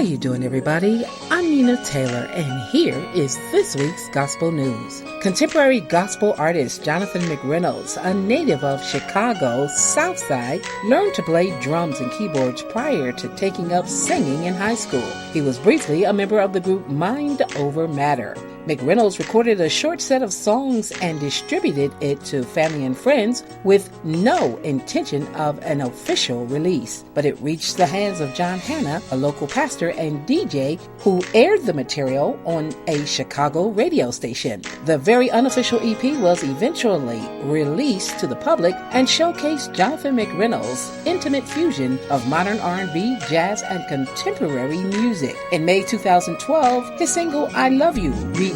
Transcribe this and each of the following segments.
you doing, everybody? I'm Nina Taylor, and here is this week's Gospel News. Contemporary gospel artist Jonathan McReynolds, a native of Chicago's South Side, learned to play drums and keyboards prior to taking up singing in high school. He was briefly a member of the group Mind Over Matter. McReynolds recorded a short set of songs and distributed it to family and friends with no intention of an official release. But it reached the hands of John Hanna, a local pastor and DJ, who aired the material on a Chicago radio station. The very unofficial EP was eventually released to the public and showcased Jonathan McReynolds' intimate fusion of modern R&B, jazz, and contemporary music. In May 2012, his single I Love You reached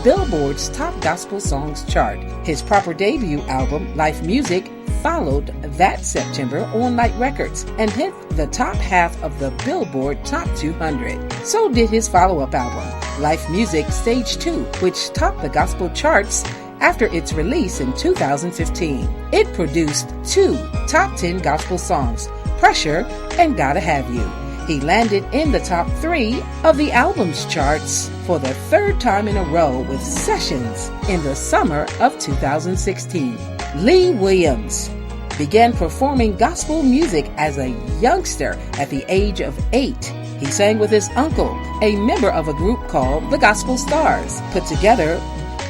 Billboard's Top Gospel Songs chart. His proper debut album, Life Music, followed that September on Light Records and hit the top half of the Billboard Top 200. So did his follow-up album, Life Music Stage 2, which topped the gospel charts after its release in 2015. It produced 2 top 10 gospel songs, Pressure and Gotta Have You. He landed in the top 3 of the album's charts for the 3rd time in a row with Sessions in the summer of 2016. Lee Williams began performing gospel music as a youngster at the age of 8. He sang with his uncle, a member of a group called the Gospel Stars, put together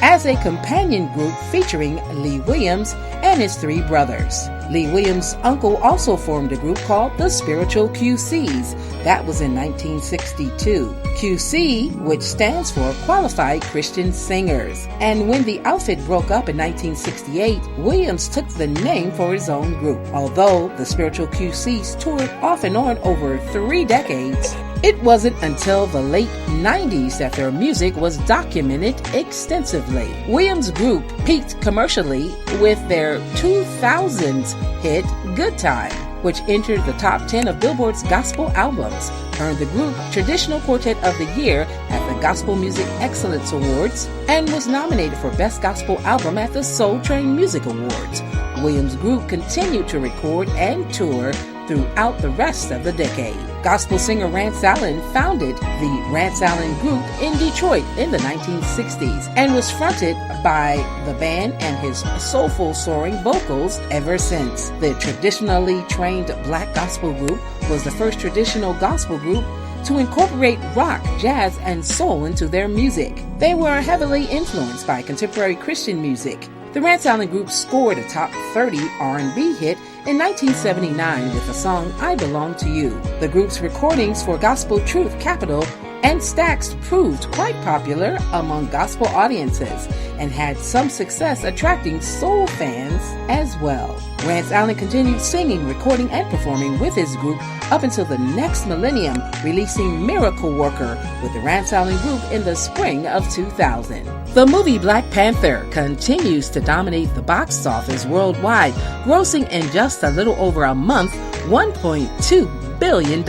as a companion group featuring Lee Williams and his 3 brothers. Lee Williams' uncle also formed a group called the Spiritual QCs. That was in 1962. QC, which stands for Qualified Christian Singers. And when the outfit broke up in 1968, Williams took the name for his own group. Although the Spiritual QCs toured off and on over 3 decades, it wasn't until the late 90s that their music was documented extensively. Williams' group peaked commercially with their 2000s hit Good Time, which entered the top 10 of Billboard's gospel albums, earned the group Traditional Quartet of the Year at the Gospel Music Excellence Awards, and was nominated for Best Gospel Album at the Soul Train Music Awards. Williams' group continued to record and tour throughout the rest of the decade. Gospel singer Rance Allen founded the Rance Allen Group in Detroit in the 1960s and was fronted by the band and his soulful soaring vocals ever since. The traditionally trained black gospel group was the first traditional gospel group to incorporate rock, jazz, and soul into their music. They were heavily influenced by contemporary Christian music. The Rance Allen Group scored a top 30 R&B hit in 1979 with the song I Belong to You. The group's recordings for Gospel Truth Capital and Stax proved quite popular among gospel audiences and had some success attracting soul fans as well. Rance Allen continued singing, recording, and performing with his group up until the next millennium, releasing Miracle Worker with the Rance Allen Group in the spring of 2000. The movie Black Panther continues to dominate the box office worldwide, grossing in just a little over a month $1.2 billion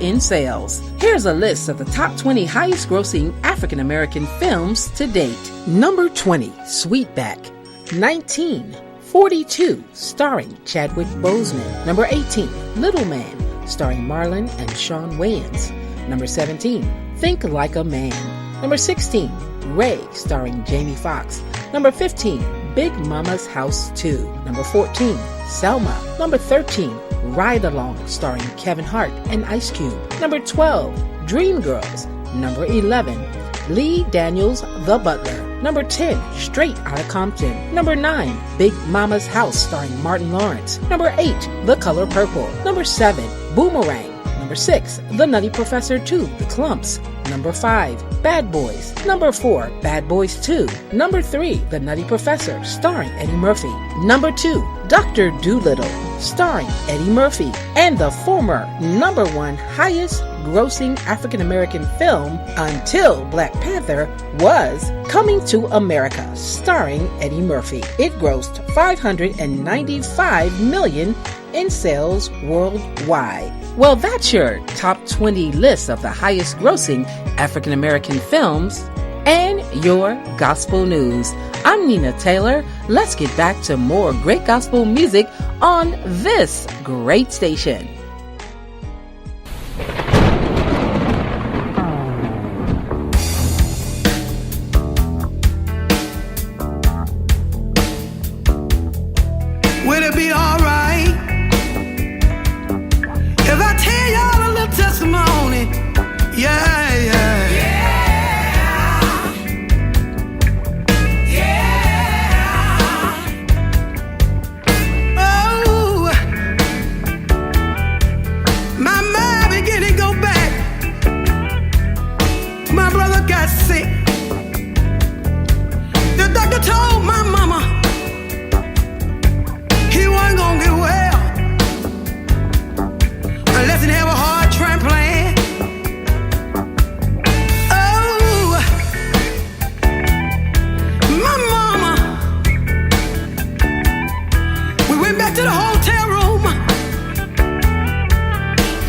in sales. Here's a list of the top 20 highest grossing African American films to date. Number 20, Sweetback. 19, 42, starring Chadwick Boseman. Number 18, Little Man, starring Marlon and Shawn Wayans. Number 17, Think Like a Man. Number 16, Ray, starring Jamie Foxx. Number 15, Big Mama's House 2. Number 14, Selma. Number 13, Ride Along, starring Kevin Hart and Ice Cube. Number 12, Dreamgirls. Number 11, Lee Daniels, The Butler. Number 10, Straight Outta Compton. Number 9, Big Mama's House, starring Martin Lawrence. Number 8, The Color Purple. Number 7, Boomerang. Number 6, The Nutty Professor 2, The Clumps. Number 5, Bad Boys. Number 4, Bad Boys 2. Number 3, The Nutty Professor, starring Eddie Murphy. Number 2, Dr. Dolittle, starring Eddie Murphy. And the former number 1 highest grossing African American film until Black Panther was Coming to America, starring Eddie Murphy. It grossed $595 million in sales worldwide. Well, that's your top 20 list of the highest grossing African American films and your gospel news. I'm Nina Taylor. Let's get back to more great gospel music on this great station.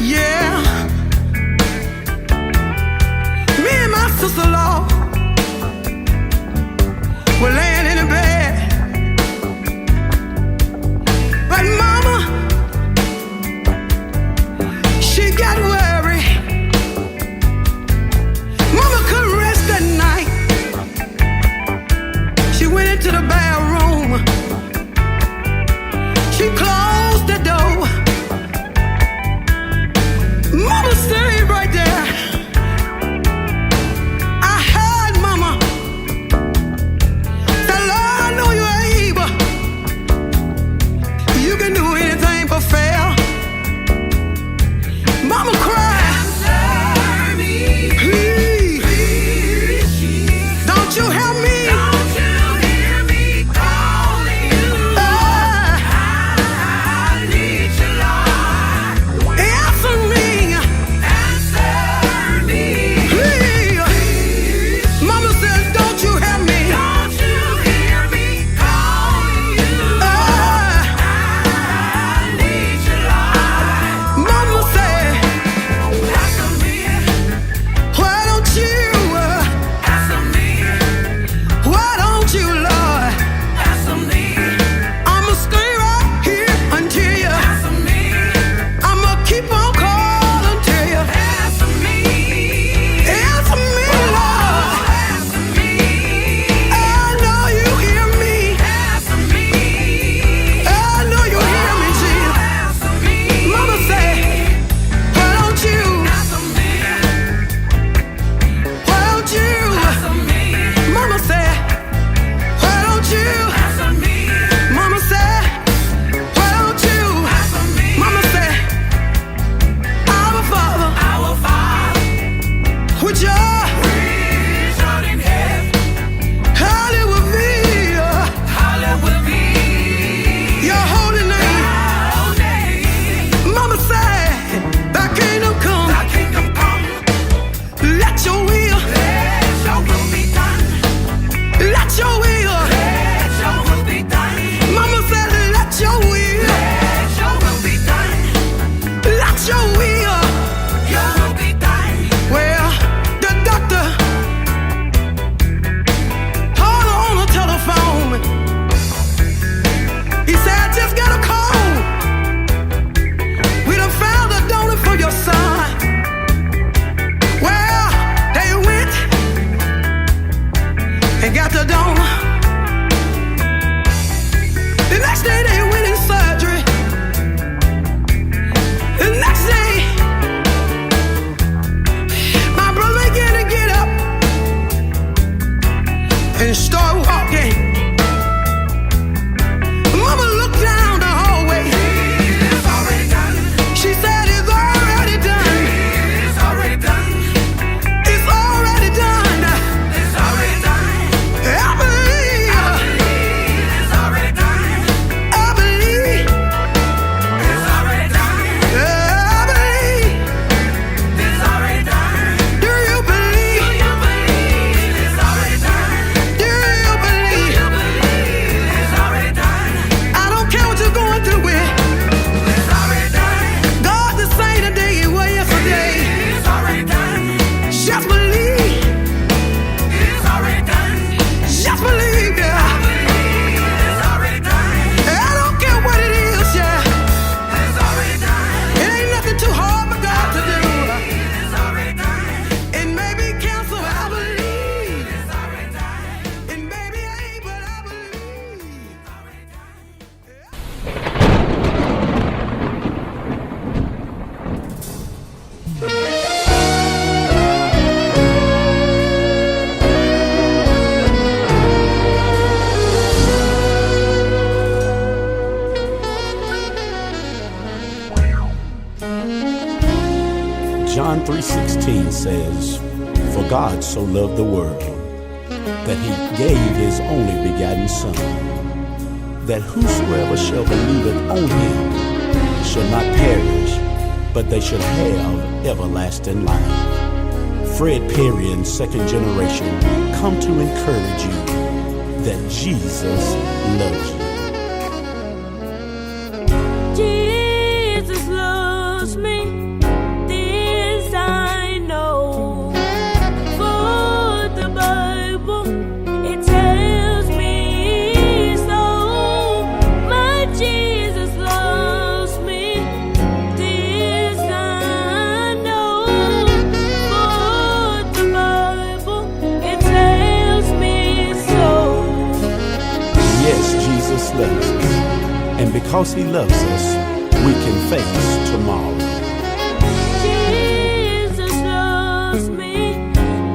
Yeah, me and my sister-in-law were laying in the bed, but mama, she got worried. Mama couldn't rest that night. She went into the bathroom. She closed the door. Mama stayed right there. I heard mama say, Lord, I know you're able. You can do anything but fail. Mama cried. Answer me. Please. Please. Don't you help me. Don't you hear me calling you? I need you, Lord. Answer me. Answer me. Please. Mama says, don't you help me. Don't you hear me calling you? I need you, Lord. Mama said, answer me. Why don't you? Answer me. Why don't you, Lord? Answer me. I'ma stay right here until you. Answer me. I'ma keep on calling till you. Answer me. Answer me, Lord. Answer me. I know you hear me. Answer me. I know you hear me, Jesus. Answer me. Mama said, why don't you? Answer me. Why don't you? Answer me. Mama said, why don't you? Answer me. Mama said, why don't you? Answer me. Mama said, our Father, which art in heaven, hallowed be your holy name. Mama said, thy kingdom come. Let your will be done. Let your will. Be done. Mama said, let your will. Be done. Let your will. Be done. Well, the doctor called her on the telephone. He said, I just got a call. We done found a donor for your son. Well, they went and got the donor. The next day they went in surgery. The next day, my brother began to get up and start walking. Mama looked down the hallway. It's already done. She said, it's already done. It's already done. It's already done. It's already done. I believe. It's already done. I believe. It's already done. I believe. It's already done. Do you believe? It's already done. Do you believe? It's already done. I don't care what you're going through with. It's already done. God the same today He was yesterday. It's already done. Just believe. It's already done. Just believe, yeah. I believe it's already done. I don't care what it is, yeah. It's already done. It ain't nothing too hard for God to do. It's already done. It may be cancer, but I believe. It's already done. It may be ain't, but I believe. It's already done. John 3:16 says, For God so loved the world, that he gave his only begotten Son, that whosoever shall believeth on him shall not perish, but they shall have everlasting life. Fred Perry and Second Generation come to encourage you that Jesus loves you. Jesus loves me. because he loves us, we can face tomorrow. Jesus loves me,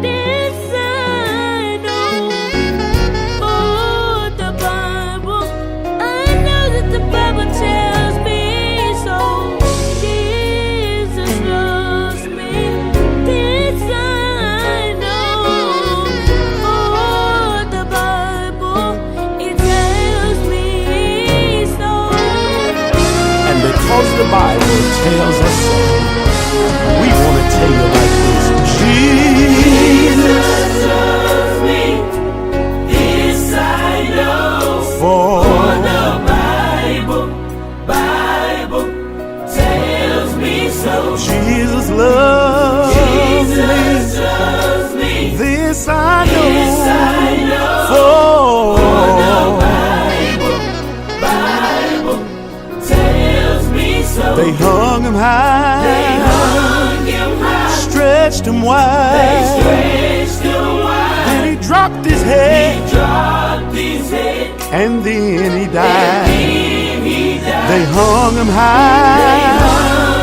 this I know. Oh, the Bible, I know that the Bible tells me so. Jesus loves me, this I know. Oh, the Bible, it tells me so. And because the Bible tells us so, we want to tell you like this. Jesus loves me, this I know. for The Bible tells me so. Jesus loves loves me, this I know. this I know. For Bible tells me so. they hung him high, hung him high, stretched him wide, stretched him wide. then he dropped his head, Dropped his head, and then he died. then he died. They hung him high,